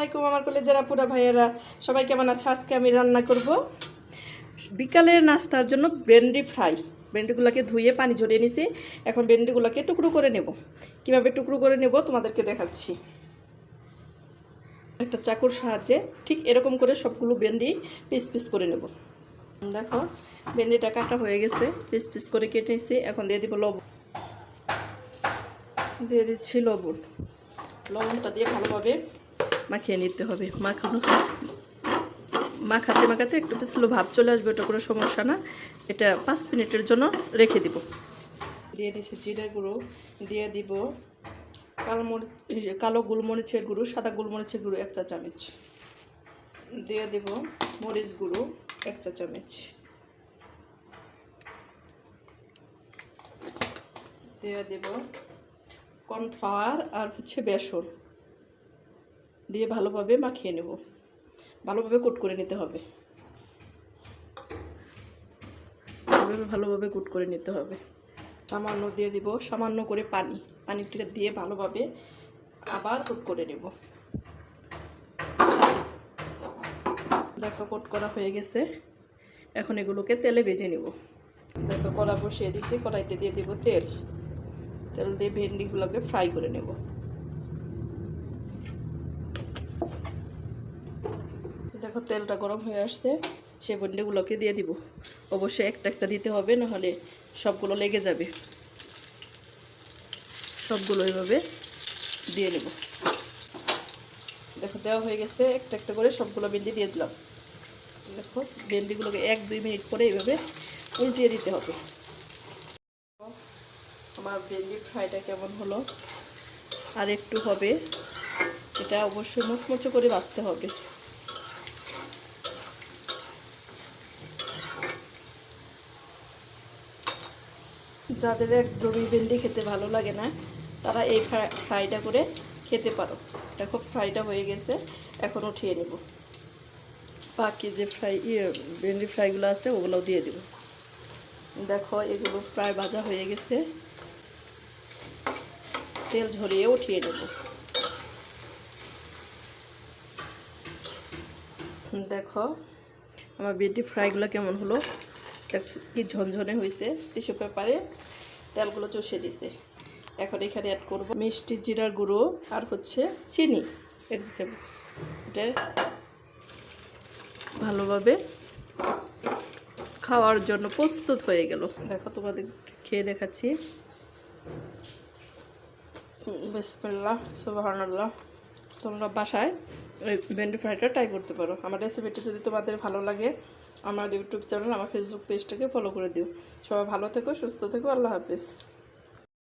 আলাইকুম আমার কলেজের আপুরা ভাইয়েরা, সবাই কেমন আছে? আজকে আমি রান্না করব বিকালের নাস্তার জন্য ভেন্ডি ফ্রাই। ভেন্ডিগুলোকে ধুয়ে পানি ঝরিয়ে নিছি। এখন ভেন্ডিগুলোকে টুকরো করে নেব। কিভাবে টুকরো করে নেব তোমাদেরকে দেখাচ্ছি। একটা চাকুর সাহায্যে ঠিক এরকম করে সবগুলো ভেন্ডি পিস পিস করে নেব। দেখো ভেন্ডিটা কাটা হয়ে গেছে, পিস পিস করে কেটে নিছি। এখন দিয়ে দিব লবণ, দিয়ে দিচ্ছি লবণ। লবণটা দিয়ে ভালোভাবে মাখিয়ে নিতে হবে। মাখাতে মাখাতে একটু স্লো ভাব চলে আসবে, ওটা কোনো সমস্যা না। এটা 5 মিনিটের জন্য রেখে দিব। দিয়ে দিচ্ছি জিরে গুঁড়ো, দিয়ে দিব কালো গোলমরিচের গুঁড়ো, সাদা গোলমরিচের গুঁড়ো 1 চা চামচ, দিয়ে দিব মরিচ গুঁড়ো 1 চা চামচ, দিয়ে দিব কর্নফ্লাওয়ার আর বেসন দিয়ে ভালোভাবে মাখিয়ে নেব। ভালোভাবে কোট করে নিতে হবে, ভালোভাবে কোট করে নিতে হবে। সামান্য দিয়ে দিব সামান্য করে পানিটা দিয়ে ভালোভাবে আবার কোট করে নেব। দেখো কোট করা হয়ে গেছে। এখন এগুলোকে তেলে ভেজে নেব। দেখো কড়া বসিয়ে দিচ্ছি, কড়াইতে দিয়ে দিব তেল দিয়ে ভেন্ডিগুলোকে ফ্রাই করে নেব। দেখো তেলটা গরম হয়ে আসছে, সেই ভেন্ডিগুলোকে দিয়ে দিব। অবশ্যই একটা একটা দিতে হবে, নাহলে সবগুলো লেগে যাবে। সবগুলো এইভাবে দিয়ে নেব। দেখো দেওয়া হয়ে গেছে, একটা একটা করে সবগুলো ভেন্ডি দিয়ে দিলাম। দেখো ভেন্ডিগুলোকে 1-2 মিনিট করে এইভাবে উল্টিয়ে দিতে হবে। আমার ভেন্ডি ফ্রাইটা কেমন হলো, আর একটু হবে। এটা অবশ্যই মুচমুচে করে ভাজতে হবে। যাদের একদমই ভেন্ডি খেতে ভালো লাগে না, তারা এই ফ্রাইটা করে খেতে পারো। দেখো ফ্রাইটা হয়ে গেছে, এখন উঠিয়ে নেব। বাকি যে ভেন্ডি ফ্রাইগুলো আছে ওগুলোও দিয়ে দেব। দেখো এগুলো প্রায় ভাজা হয়ে গেছে, তেল ঝরিয়ে উঠিয়ে নেব। দেখো আমার ভেন্ডি ফ্রাইগুলো কেমন হলো, কি ঝনঝনে হয়েছে। টিস্যু পেপারে তেলগুলো চষে দিছে। এখন এখানে অ্যাড করব মিষ্টি জিরার গুঁড়ো আর চিনি 1 চামচ। এটা ভালোভাবে খাওয়ার জন্য প্রস্তুত হয়ে গেল। দেখো তোমাদের খেয়ে দেখাচ্ছি। বিসমিল্লাহ সুবহানাল্লাহ। তোমরা বাসায় ওই ভেন্ডি ফ্রাইটা ট্রাই করতে পারো। আমার রেসিপিটা যদি তোমাদের ভালো লাগে, আমার ইউটিউব চ্যানেল, আমার ফেসবুক পেজটাকে ফলো করে দিও। সবাই ভালো থেকো, সুস্থ থেকো। আল্লাহ হাফেজ।